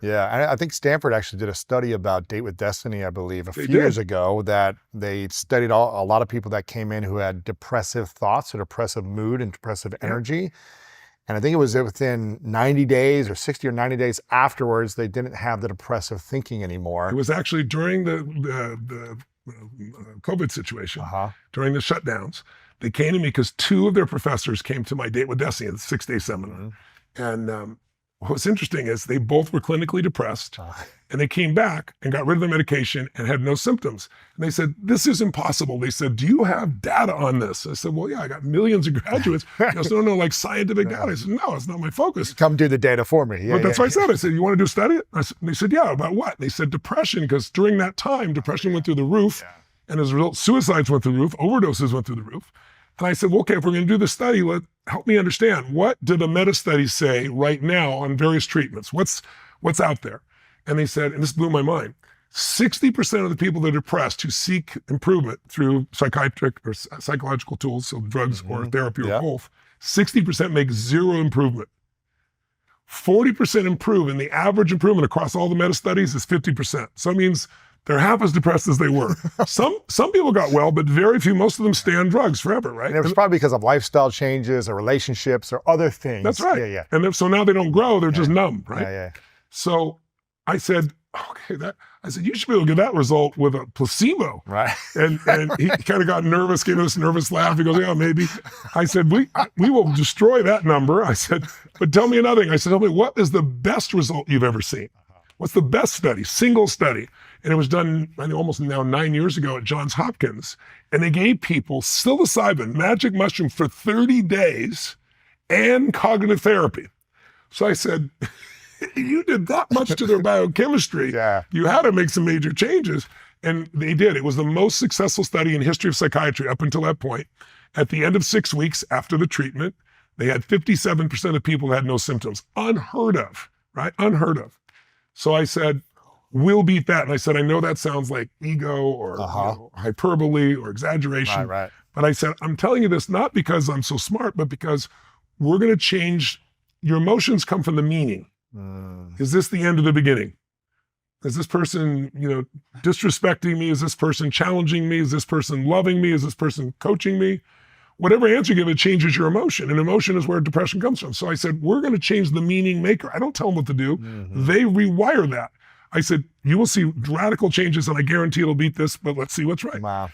Yeah, and I think Stanford actually did a study about Date with Destiny, I believe, a They few years did. ago that they studied a lot of people that came in who had depressive thoughts or depressive mood and depressive Yeah. energy. And I think it was within 90 days or 60 or 90 days afterwards, they didn't have the depressive thinking It anymore. was actually during the COVID situation, Uh-huh. during the shutdowns. They came to me because two of their professors came to my Date with Destiny, the 6-day seminar. Mhm. And what's interesting is they both were clinically depressed, Uh, and they came back and got rid of their medication and had no symptoms. And they said, "This is impossible." They said, "Do you have data on this?" I said, "Well, yeah, I got millions of graduates." He goes, "No, like scientific data." I said, "No, it's not my focus." Come do the data for me. Yeah, But that's yeah. what I said. I said, "You want to do a study?" They said, "Yeah, about what?" They said, "Depression," because during that time, depression went through the roof. Yeah. And as a result, suicides went through the roof, overdoses went through the roof. And I said, well, okay, if we're going to do the study, help me understand. What do the meta studies say right now on various treatments? What's out there? And they said, and this blew my mind, 60% of the people that are depressed who seek improvement through psychiatric or psychological tools, so drugs or therapy or both, 60% make zero improvement. 40% improve, and the average improvement across all the meta studies is 50%. So it means they're half as depressed as they were. Some people got well, but very few. Most of them stay on drugs forever, right? And it was probably because of lifestyle changes or relationships or other things. That's right. Yeah, yeah. And so now they don't grow; they're just numb, right? Yeah, yeah. So I said, okay, I said you should be able to get that result with a placebo. Right. And he kind of got nervous, gave us a nervous laugh. He goes, yeah, maybe. I said, we will destroy that number. I said, but tell me another thing. I said, tell me, what is the best result you've ever seen? What's the best study, single study? And it was done, I think, almost now 9 years ago at Johns Hopkins. And they gave people psilocybin, magic mushroom, for 30 days and cognitive therapy. So I said, you did that much to their biochemistry. Yeah. You had to make some major changes. And they did. It was the most successful study in history of psychiatry up until that point. At the end of 6 weeks after the treatment, they had 57% of people that had no symptoms. Unheard of, right? Unheard of. So I said, we'll beat that. And I said, I know that sounds like ego or hyperbole or exaggeration. Right. But I said, I'm telling you this not because I'm so smart, but because we're going to change. Your emotions come from the meaning. Is this the end or the beginning? Is this person, disrespecting me? Is this person challenging me? Is this person loving me? Is this person coaching me? Whatever answer you give, it changes your emotion. And emotion is where depression comes from. So I said, we're going to change the meaning maker. I don't tell them what to do. They rewire that. I said, you will see radical changes, and I guarantee it'll beat this, but let's see what's right. Wow.